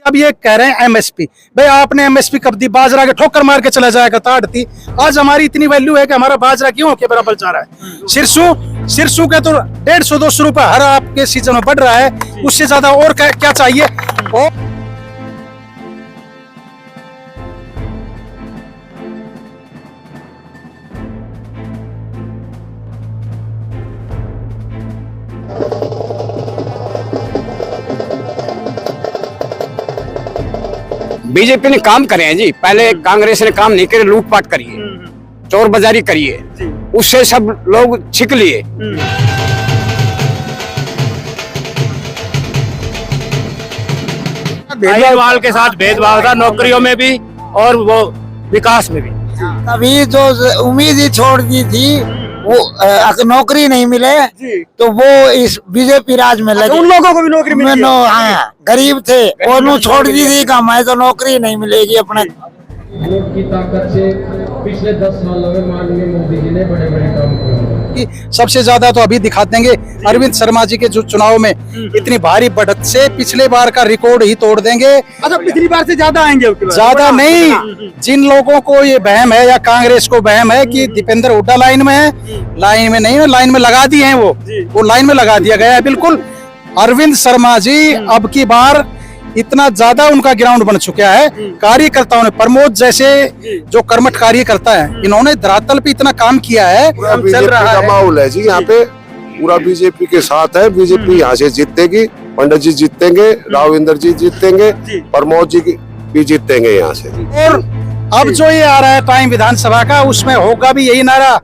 अब ये कह रहे हैं एमएसपी। भाई आपने एमएसपी कब दी? बाजरा के ठोकर मार के चला जाएगा ताड़ती। आज हमारी इतनी वैल्यू है कि हमारा बाजरा क्यों के बराबर जा रहा है। सिरसू के तो 150-200 रुपए हर आपके सीजन में बढ़ रहा है, उससे ज्यादा और क्या चाहिए। और बीजेपी ने काम करे हैं जी, पहले कांग्रेस ने काम नहीं करे, लूटपाट करी है, चोर बाजारी करी है, उससे सब लोग छिक लिए। भेदभाव के साथ भेदभाव था, नौकरियों में भी और वो विकास में भी। कभी जो उम्मीद ही छोड़ दी थी वो नौकरी नहीं मिले तो वो इस बीजेपी राज में लगे। उन लोगों को भी नौकरी मिली। हाँ, गरीब थे वो छोड़ दी थी कि हमें तो नौकरी नहीं मिलेगी। अपने वोट की ताकत से पिछले 10 सालों में माननीय मोदी जी ने बड़े बड़े काम किए। सबसे ज्यादा तो अभी दिखा देंगे अरविंद शर्मा जी के जो चुनाव में इतनी भारी बढ़त से पिछले बार का रिकॉर्ड ही तोड़ देंगे। अच्छा, पिछली बार से ज्यादा आएंगे? ज्यादा नहीं, जिन लोगों को ये वहम है या कांग्रेस को वहम है कि दीपेंद्र हुड्डा लाइन में है, लाइन में नहीं, लाइन में लगा दिए हैं वो लाइन में लगा दिया गया है बिल्कुल। अरविंद शर्मा जी अब की बार इतना ज्यादा उनका ग्राउंड बन चुका है, कार्यकर्ताओं ने, प्रमोद जैसे जो कर्मठ कार्यकर्ता है, इन्होंने धरातल पे इतना काम किया है। चल रहा है माहौल है जी, यहाँ पे पूरा बीजेपी के साथ है। बीजेपी यहाँ से जीतेगी, पंडित जी जीतेंगे, राव इंदर जी जीतेंगे, प्रमोद जी भी जीतेंगे यहाँ से। और अब जो ये आ रहा है टाइम विधानसभा का, उसमें होगा भी यही नारा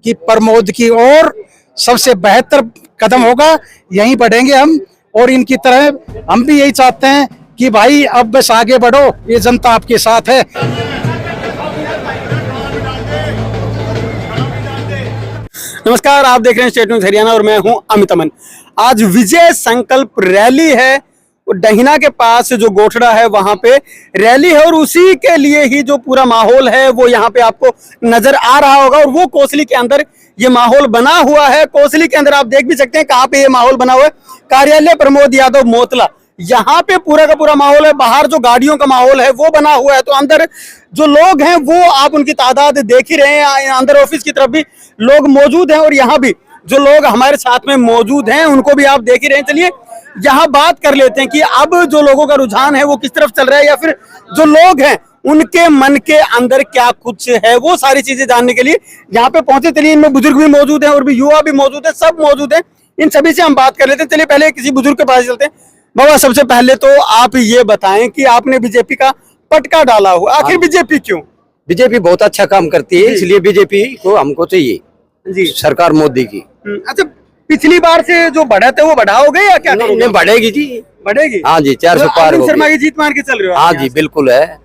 कि प्रमोद की ओर सबसे बेहतर कदम होगा, यहीं बढ़ेंगे हम। और इनकी तरह हम भी यही चाहते हैं कि भाई अब बस आगे बढ़ो, ये जनता आपके साथ है। नमस्कार, आप देख रहे हैं स्टेट न्यूज़ हरियाणा और मैं हूं अमित अमन। आज विजय संकल्प रैली है, डहिना के पास जो गोठड़ा है वहां पे रैली है और उसी के लिए ही जो पूरा माहौल है वो यहाँ पे आपको नजर आ रहा होगा। और वो कोसली के अंदर ये माहौल बना हुआ है। कोसली के अंदर आप देख भी सकते हैं कहाँ पे ये माहौल बना हुआ है। कार्यालय प्रमोद यादव मोतला, यहाँ पे पूरा का पूरा माहौल है। बाहर जो गाड़ियों का माहौल है वो बना हुआ है, तो अंदर जो लोग हैं वो आप उनकी तादाद देख ही रहे हैं। अंदर ऑफिस की तरफ भी लोग मौजूद हैं और यहाँ भी जो लोग हमारे साथ में मौजूद हैं उनको भी आप देख ही रहे हैं। चलिए यहाँ बात कर लेते हैं कि अब जो लोगों का रुझान है वो किस तरफ चल रहा है, या फिर जो लोग हैं उनके मन के अंदर क्या कुछ है, वो सारी चीजें जानने के लिए यहाँ पे पहुंचे। चलिए, इनमें बुजुर्ग भी मौजूद हैं और भी युवा भी मौजूद है, सब मौजूद हैं, इन सभी से हम बात कर लेते हैं। चलिए पहले किसी बुजुर्ग के पास चलते हैं। बाबा, सबसे पहले तो आप ये बताएं कि आपने बीजेपी का पटका डाला हुआ, आखिर बीजेपी क्यों? बीजेपी बहुत अच्छा काम करती है, इसलिए बीजेपी को हमको चाहिए जी, सरकार मोदी की। अच्छा, पिछली बार से जो बढ़त है वो बढ़ाओगे या क्या करोगे? बढ़ेगी जी, बढ़ेगी। हाँ जी, 400 पार हो शर्मा की जीत मान के चल रहे हो? हाँ जी, बिल्कुल है।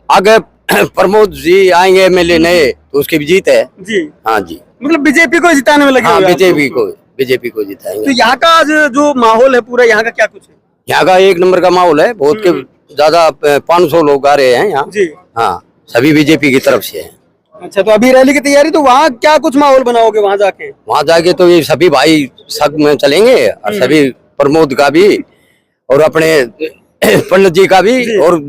आगे प्रमोद जी आएंगे एमएलए नए तो उसकी भी जीत है जी। हाँ जी, मतलब बीजेपी को जिताने में लगे हाँ, हुए हैं बीजेपी को जिताएंगे। तो यहाँ का आज जो माहौल है पूरा, यहाँ का क्या कुछ है? यहाँ का एक नंबर का माहौल है, बहुत के ज्यादा 500 लोग आ रहे हैं यहाँ जी। हाँ, सभी बीजेपी की तरफ से है। अच्छा, तो अभी रैली की तैयारी, तो वहाँ क्या कुछ माहौल बनाओगे? वहाँ जाके तो ये सभी भाई संग में चलेंगे और सभी प्रमोद का भी और अपने पंडित जी का भी और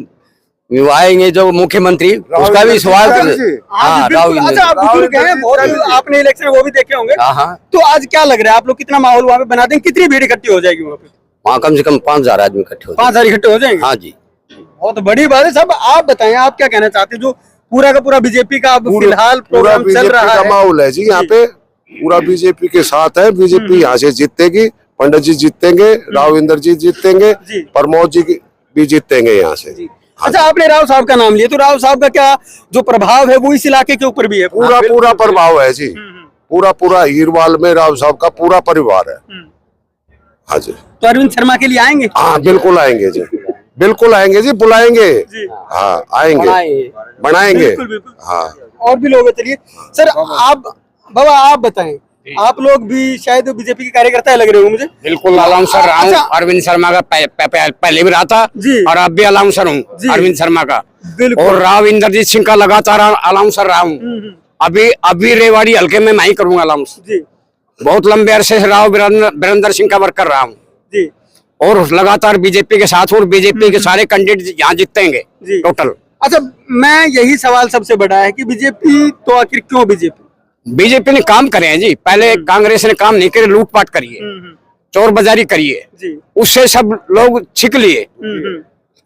आएंगे जो मुख्यमंत्री उसका भी स्वागत। हाँ, राव। अच्छा, आप बुजुर्ग हैं बहुत, आपने इलेक्शन वो भी देखे होंगे। हाँ, तो आज क्या लग रहा है, आप लोग कितना माहौल वहाँ पे बना देंगे? कितनी भीड़ इकट्ठी हो जाएगी वहाँ पे? वहाँ कम से कम 5000 आदमी इकट्ठे हो 5000 इकट्ठे हो जाएंगे? हाँ जी, बहुत बड़ी बात है। सब आप बताएं, आप क्या कहना चाहते हैं? जो पूरा का पूरा बीजेपी का अब फिलहाल प्रोग्राम चल रहा है, माहौल है जी, यहाँ पे पूरा बीजेपी के साथ है। बीजेपी यहाँ से जीतेगी, पंडित जी जीतेंगे, राव इंदर जी जीतेंगे, प्रमोद जी भी जीतेंगे यहाँ से। अच्छा, आपने राव साहब का नाम लिया, तो राव साहब का क्या जो प्रभाव है वो इस इलाके के ऊपर भी है? पूरा प्रभाव है जी, पूरा हीरवाल में राव साहब का पूरा परिवार है। हाँ जी। तो अरविंद शर्मा के लिए आएंगे? हाँ, बिल्कुल आएंगे जी, बिल्कुल आएंगे जी, बुलाएंगे। हाँ, आएंगे, बनाएंगे। बिल्कुल। हाँ, और भी लोग हैं। चलिए सर, आप बाबा आप बताएं, आप लोग भी शायद बीजेपी के कार्यकर्ता लग रहे हो मुझे। बिल्कुल अलाउंसर रहा हूँ अरविंद शर्मा का, पहले भी रहा था और अब भी अलाउंसर हूँ अरविंद शर्मा का, और राव इंद्रजीत सिंह का लगातार अलाउंसर रहा हूँ। अभी रेवाड़ी हल्के में मैं ही करूंगा अलाउंस। बहुत लंबे अरसे से राव वीरेंद्र सिंह का वर्क कर रहा हूँ और लगातार बीजेपी के साथ, और बीजेपी के सारे कैंडिडेट यहाँ जीतेंगे जी। टोटल। अच्छा, मैं यही सवाल सबसे बड़ा है कि बीजेपी तो आखिर क्यों बीजेपी? बीजेपी ने काम करे हैं जी, पहले कांग्रेस ने काम नहीं करे, लूटपाट करी है, चोर बाजारी करी है जी। उससे सब लोग छिक लिए,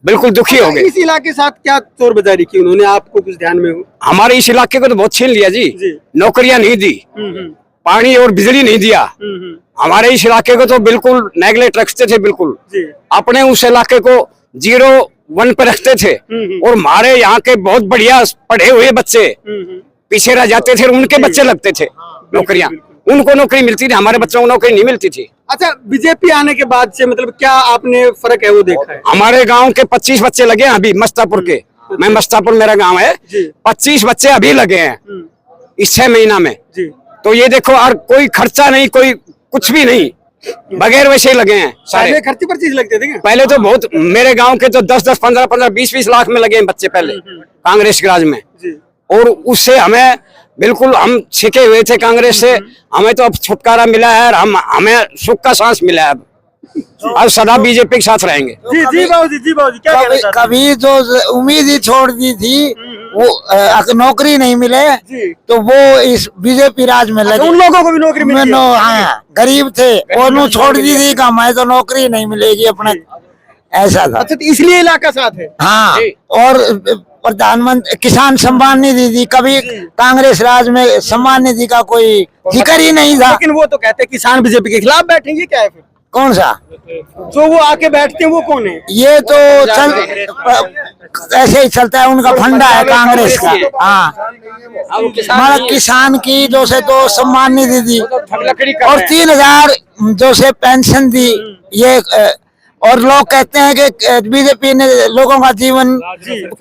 बिल्कुल दुखी हो गए। इस इलाके के साथ क्या चोर बाजारी की उन्होंने, आपको कुछ ध्यान में हो? हमारे इस इलाके को तो बहुत छीन लिया जी, जी। नौकरियां नहीं दी, पानी और बिजली नहीं दिया, हमारे इस इलाके को तो बिल्कुल नेगलेक्ट रखते थे, बिल्कुल जी। अपने उस इलाके को 0-1 पे रखते थे। और हमारे यहाँ के बहुत बढ़िया पढ़े हुए बच्चे पीछे रह जाते थे, उनके बच्चे लगते थे नौकरियां, उनको नौकरी मिलती थी, हमारे बच्चों को नौकरी नहीं मिलती थी। अच्छा, बीजेपी आने के बाद से मतलब क्या आपने फर्क है वो देखा है? हमारे गांव के 25 बच्चे लगे हैं अभी मस्तापुर के, मैं मस्तापुर मेरा गांव है, 25 बच्चे अभी लगे हैं इस 6 महीना में जी। तो ये देखो, और कोई खर्चा नहीं, कोई कुछ भी नहीं, बगैर वैसे ही लगे हैं सारे। पहले खर्ची पर चीज लगते थे क्या? पहले तो बहुत, मेरे गांव के तो 10-10, 15-15, 20-20 लाख में लगे हैं बच्चे पहले कांग्रेस के राज में। जी। और उससे हमें बिल्कुल, हम छिके हुए थे कांग्रेस से, हमें तो अब छुटकारा मिला है, और हमें सुख का सांस मिला है। अब सदा बीजेपी के साथ रहेंगे। जी जी बाबूजी, जी बाबूजी, क्या कहना चाहते हैं? कभी जो उम्मीद ही छोड़ दी थी, वो नौकरी नहीं मिले जी। तो वो इस बीजेपी राज में लगे। उन लोगों को भी नौकरी मिली है? हाँ, गरीब थे, वो छोड़ दी थी कि मैं तो नौकरी नहीं मिलेगी अपना, ऐसा था। अच्छा, तो इसलिए इलाका साथ है। हाँ, और प्रधानमंत्री किसान सम्मान निधि दी, कभी कांग्रेस राज में सम्मान निधि का कोई जिक्र ही नहीं था। लेकिन वो तो कहते हैं किसान बीजेपी के खिलाफ बैठेंगे, क्या है फिर? कौन सा? जो वो आके बैठते हैं वो कौन है? ये तो ऐसे ही चलता है, उनका फंडा है कांग्रेस का। हाँ, मतलब किसान की जो से तो सम्मान निधि दी, और 3000 जो से पेंशन दी, ये और लोग कहते हैं कि बीजेपी ने लोगों का जीवन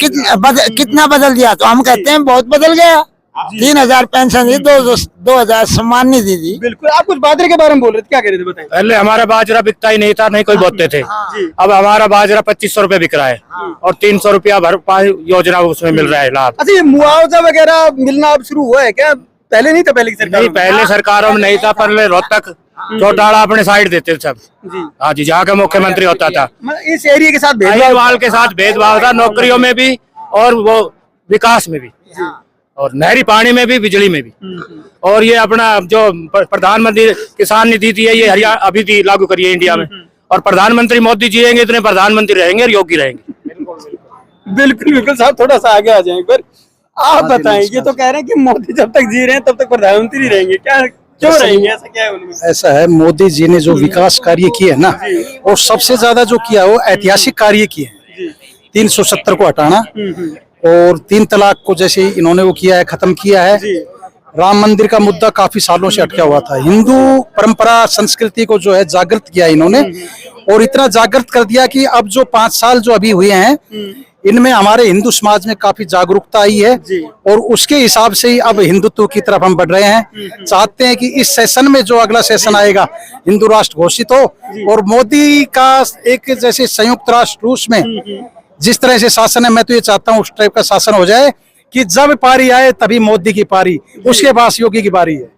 कितना बदल दिया, तो हम कहते हैं बहुत बदल गया। 3000 पेंशन दी, 2000 सम्मान निधि दी। बिल्कुल। आप कुछ बाजरे के बारे में बोल रहे थे, क्या कह रहे थे बताएं? पहले हमारा बाजरा बिकता ही नहीं था, नहीं कोई बोते थे। अब हमारा बाजरा 2500 रुपए बिक रहा है, और 300 रुपया भरपाई योजना उसमें मिल रहा है लाभ। अच्छा, ये मुआवजा वगैरह मिलना अब शुरू हुआ है क्या? पहले नहीं था, पहले की सरकार नहीं, पहले सरकारों में नहीं था, पहले रोहतक चौटाला अपने साइड देते थे सब। हाँ जी, जहाँ का मुख्यमंत्री होता था। इस एरिया के साथ अहिरवाल के साथ भेदभाव था, नौकरियों में भी और वो विकास में भी, और नहरी पानी में भी, बिजली में भी। और ये अपना जो प्रधानमंत्री किसान निधि थी, ये हरियाणा अभी थी लागू करिए इंडिया में, और प्रधानमंत्री मोदी जिएंगे इतने प्रधानमंत्री रहेंगे और योगी रहेंगे। बिल्कुल बिल्कुल। साहब थोड़ा सा आगे आ जाए एक बार, आप बताएं। ये तो कह रहे हैं कि मोदी जब तक जी रहे हैं तब तक प्रधानमंत्री रहेंगे, क्या क्यों रहेंगे, ऐसा क्या है उनमें? ऐसा है, मोदी जी ने जो विकास कार्य किए हैं ना, और सबसे ज्यादा जो किया वो ऐतिहासिक कार्य किए हैं। 370 को हटाना, और 3 तलाक को जैसे इन्होंने वो किया है, खत्म किया है। राम मंदिर का मुद्दा काफी सालों से अटका हुआ था। हिंदू परंपरा संस्कृति को जो है जागृत किया इन्होंने, और इतना जागृत कर दिया कि अब जो 5 साल जो अभी हुए हैं, इनमें हमारे हिंदू समाज में काफी जागरूकता आई है, और उसके हिसाब से ही अब हिंदुत्व की तरफ हम बढ़ रहे हैं। चाहते हैं कि इस सेशन में जो अगला सेशन आएगा हिंदू राष्ट्र घोषित हो, और मोदी का एक जैसे संयुक्त राष्ट्र रूस में जिस तरह से शासन है, मैं तो ये चाहता हूँ उस टाइप का शासन हो जाए कि जब पारी आए तभी मोदी की पारी, उसके बाद योगी की बारी है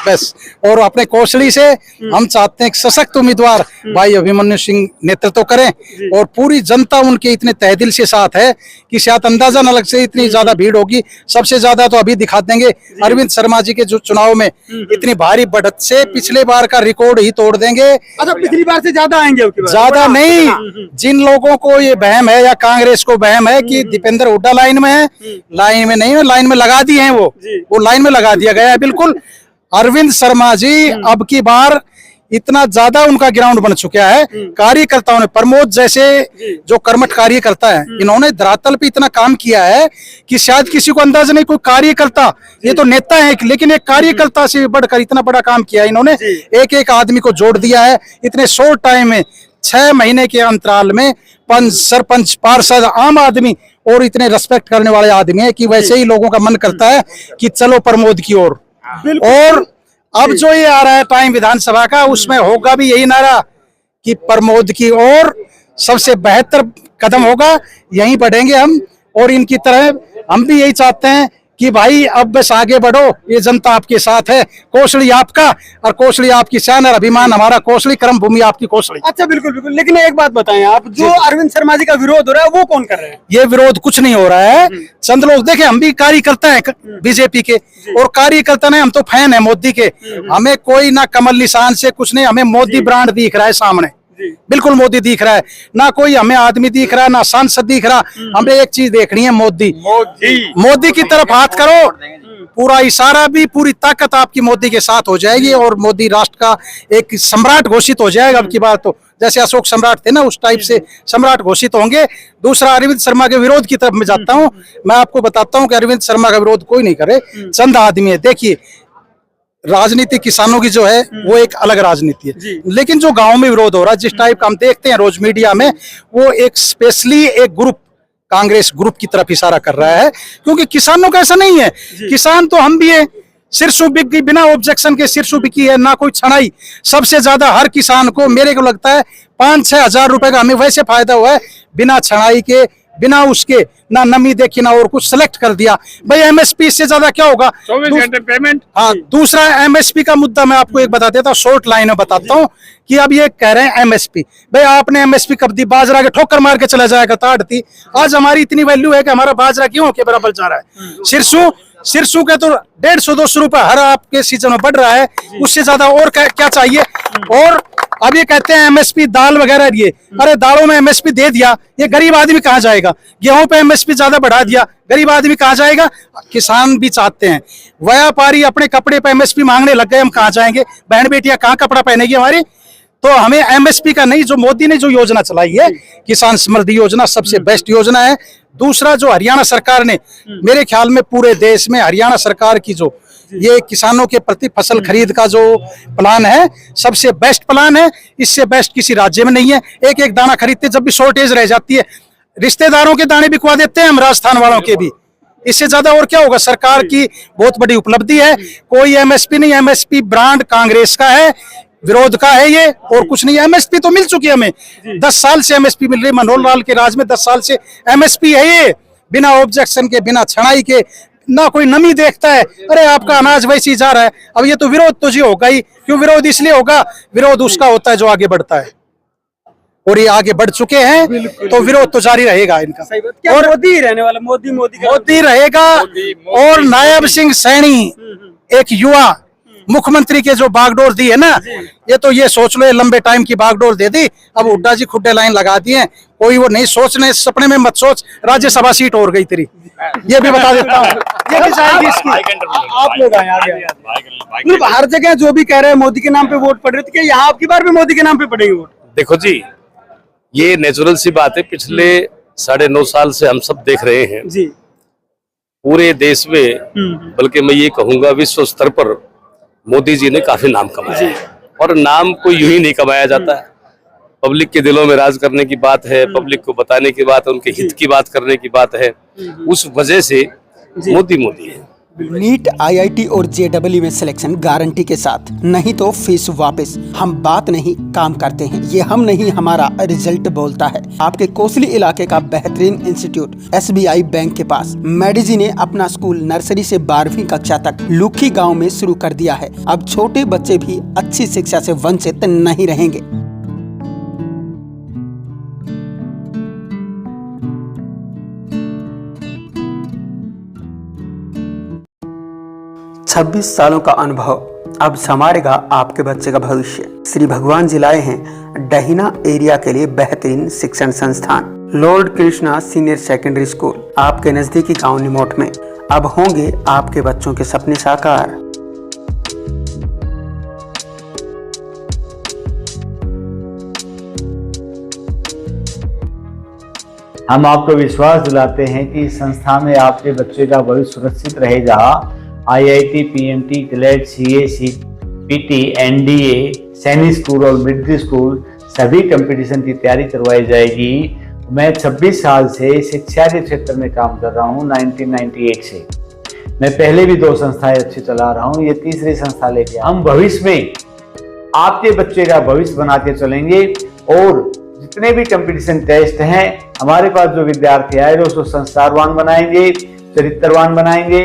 बस। और अपने कौशली से हम चाहते हैं कि सशक्त उम्मीदवार भाई अभिमन्यु सिंह नेतृत्व करें, और पूरी जनता उनके इतने तहदिल से साथ है कि शायद अंदाजा न लग से इतनी ज्यादा भीड़ होगी। सबसे ज्यादा तो अभी दिखा देंगे अरविंद शर्मा जी के जो चुनाव में इतनी भारी बढ़त से पिछले बार का रिकॉर्ड ही तोड़ देंगे। अच्छा, पिछली बार से ज्यादा आएंगे? ज्यादा नहीं, जिन लोगों को ये वहम है या कांग्रेस को वहम है कि दीपेंद्र हुड्डा लाइन में है, लाइन में नहीं है, लाइन में लगा दिए हैं, वो लाइन में लगा दिया गया है। बिल्कुल, अरविंद शर्मा जी अब की बार इतना ज्यादा उनका ग्राउंड बन चुका है कार्यकर्ताओं ने। प्रमोद जैसे जो कर्मठ कार्यकर्ता है, इन्होंने धरातल पे इतना काम किया है कि शायद किसी को अंदाजा नहीं। कोई कार्यकर्ता, ये तो नेता है लेकिन एक कार्यकर्ता से बढ़कर इतना बड़ा काम किया है इन्होंने। एक एक आदमी को जोड़ दिया है इतने शॉर्ट टाइम में, 6 महीने के अंतराल में। पंच, सरपंच, पार्षद, आम आदमी और इतने रेस्पेक्ट करने वाले आदमी है कि वैसे ही लोगों का मन करता है कि चलो प्रमोद की ओर। और अब जो ये आ रहा है टाइम विधानसभा का, उसमें होगा भी यही नारा कि प्रमोद की ओर सबसे बेहतर कदम होगा, यहीं बढ़ेंगे हम। और इनकी तरह हम भी यही चाहते हैं कि भाई अब बस आगे बढ़ो, ये जनता आपके साथ है, कोसली आपका और कोसली आपकी शान और अभिमान हमारा कोसली, कर्म भूमि आपकी कोसली। अच्छा, बिल्कुल बिल्कुल। लेकिन एक बात बताएं आप, जो अरविंद शर्मा जी का विरोध हो रहा है वो कौन कर रहे हैं? ये विरोध कुछ नहीं हो रहा है, चंद लोग देखे, हम भी कार्यकर्ता हैं बीजेपी के, और कार्यकर्ता नहीं, हम तो फैन है मोदी के। हमें कोई ना कमल निशान से कुछ नहीं, हमें मोदी ब्रांड दिख रहा है सामने, बिल्कुल मोदी दिख रहा है, ना कोई हमें आदमी दिख रहा है, ना सांसद दिख रहा। हमें एक चीज देखनी है, मोदी मोदी की तरफ हाथ करो, पूरा इशारा भी, पूरी ताकत आपकी मोदी के साथ हो जाएगी और मोदी राष्ट्र का एक सम्राट घोषित हो जाएगा। अब की बार तो जैसे अशोक सम्राट थे ना, उस टाइप से सम्राट घोषित होंगे। दूसरा, अरविंद शर्मा के विरोध की तरफ मैं जाता हूं। मैं आपको बताता हूं कि अरविंद शर्मा का विरोध कोई नहीं करे, चंद आदमी है। देखिए, राजनीति किसानों की जो है वो एक अलग राजनीति है, लेकिन जो गांव में विरोध हो रहा है, जिस टाइप का हम देखते हैं रोज मीडिया में, वो एक स्पेशली एक ग्रुप, कांग्रेस ग्रुप की तरफ इशारा कर रहा है। क्योंकि किसानों का ऐसा नहीं है, किसान तो हम भी है, सिरसों बिक गई, बिना ऑब्जेक्शन के सिरसों बिकी है, ना कोई छनाई। सबसे ज्यादा हर किसान को, मेरे को लगता है 5-6 हजार रुपए का हमें वैसे फायदा हुआ है, बिना छनाई के, बिना उसके, ना नमी देखी ना और कुछ, सेलेक्ट कर दिया भाई। एमएसपी इससे ज्यादा क्या होगा? 24 घंटे पेमेंट। हाँ, दूसरा एमएसपी का मुद्दा मैं आपको एक बता देता हूँ, शॉर्ट लाइन में बताता हूँ कि अब ये कह रहे हैं एमएसपी, भाई आपने एमएसपी कब दी? बाजरा के ठोकर मार के चला जाएगा ताड़ती। आज हमारी इतनी वैल्यू है कि हमारा बाजरा क्यों के बराबर जा रहा है। सिरसों के तो 150-200 रुपए हर आपके सीजन में बढ़ रहा है, उससे ज्यादा और क्या चाहिए? और अब ये कहते हैं एमएसपी दाल वगैरह दिए, अरे दालों में एमएसपी दे दिया, ये गरीब आदमी कहाँ जाएगा? गेहूं पे एमएसपी ज्यादा बढ़ा दिया, गरीब आदमी कहाँ जाएगा? किसान भी चाहते हैं, व्यापारी अपने कपड़े पे एमएसपी मांगने लग गए, हम कहाँ जाएंगे? बहन बेटियां कहाँ कपड़ा पहनेगी हमारी? तो हमें एमएसपी का नहीं, जो मोदी ने जो योजना चलाई है, किसान समृद्धि योजना सबसे बेस्ट योजना है। दूसरा, जो हरियाणा सरकार ने, मेरे ख्याल में पूरे देश में हरियाणा सरकार की जो ये किसानों के प्रति फसल खरीद का जो प्लान है, सबसे बेस्ट प्लान है। इससे बेस्ट किसी राज्य में नहीं है। एक एक दाना खरीदते जब भी शॉर्टेज रह जाती है, रिश्तेदारों के दाने बिकवा देते हैं हम, राजस्थान वालों के भी। इससे ज्यादा और क्या होगा? सरकार की बहुत बड़ी उपलब्धि है। कोई एमएसपी नहीं, एमएसपी ब्रांड कांग्रेस का है, विरोध का है ये, और कुछ नहीं। एमएसपी तो मिल चुकी है हमें, 10 साल से एमएसपी मिल रही। मनोहर लाल के राज में 10 साल से एमएसपी है ये, बिना ऑब्जेक्शन के, बिना छनाई के, ना कोई नमी देखता है, अरे आपका अनाज वैसे ही जा रहा है। अब ये तो विरोध तो जी होगा ही। क्यों विरोध? इसलिए होगा, विरोध उसका होता है जो आगे बढ़ता है, और ये आगे बढ़ चुके हैं, तो विरोध तो जारी रहेगा इनका। और मोदी रहने वाला, मोदी रहेगा। और नायब सिंह सैनी, एक युवा मुख्यमंत्री के जो बागडोर दी है ना, ये तो ये सोच लो, ये लंबे टाइम की बागडोर दे दी। अब हुड्डा जी खुड्डे लाइन लगा दिए, कोई वो नहीं सोचने, सपने में मत सोच राज्यसभा सीट और गई तेरी, ये भी बता देता हूँ। ये भी जाएगी इसकी। आप लोग आगे हर जगह जो भी कह रहे हैं मोदी के नाम पे वोट पड़ रही थी, क्या यहाँ आपकी बार भी मोदी के नाम पे पड़ेगी वोट? देखो जी, ये नेचुरल सी बात है। पिछले 9.5 साल से हम सब देख रहे हैं जी, पूरे देश में, बल्कि मैं ये कहूंगा विश्व स्तर पर मोदी जी ने काफी नाम कमाया है। और नाम कोई यूं ही नहीं कमाया जाता है, पब्लिक के दिलों में राज करने की बात है, पब्लिक को बताने की बात है, उनके हित की बात करने की बात है। उस वजह से मोदी है। नीट, आईआईटी और जेईई में सिलेक्शन गारंटी के साथ, नहीं तो फीस वापस। हम बात नहीं काम करते हैं, ये हम नहीं हमारा रिजल्ट बोलता है। आपके कोसली इलाके का बेहतरीन इंस्टीट्यूट एसबीआई बैंक के पास मेडिजी ने अपना स्कूल नर्सरी से 12वीं कक्षा तक लुखी गांव में शुरू कर दिया है। अब छोटे बच्चे भी अच्छी शिक्षा से वंचित नहीं रहेंगे। छब्बीस सालों का अनुभव अब संवारेगा आपके बच्चे का भविष्य। श्री भगवान जी लाए हैं डहीना एरिया के लिए बेहतरीन शिक्षण संस्थान Lord Krishna senior secondary school, आपके नजदीकी गांव निमोट में। अब होंगे आपके बच्चों के सपने साकार। हम आपको विश्वास दिलाते हैं कि इस संस्था में आपके बच्चे का भविष्य सुरक्षित रहेगा। IIT, PMT, ग्लेड, CA, CPT, NDA, सैनिक स्कूल और मिलिट्री स्कूल सभी कंपटीशन की तैयारी करवाई जाएगी। मैं 26 साल से शिक्षा के क्षेत्र में काम कर रहा हूँ, 1998 से। मैं पहले भी 2 संस्थाएं अच्छी चला रहा हूँ, ये तीसरी संस्था लेके हम भविष्य में आपके बच्चे का भविष्य बनाते चलेंगे। और जितने भी कंपटीशन टेस्ट हैं, हमारे पास जो विद्यार्थी आए उसको संस्कारवान बनाएंगे, चरित्रवान बनाएंगे।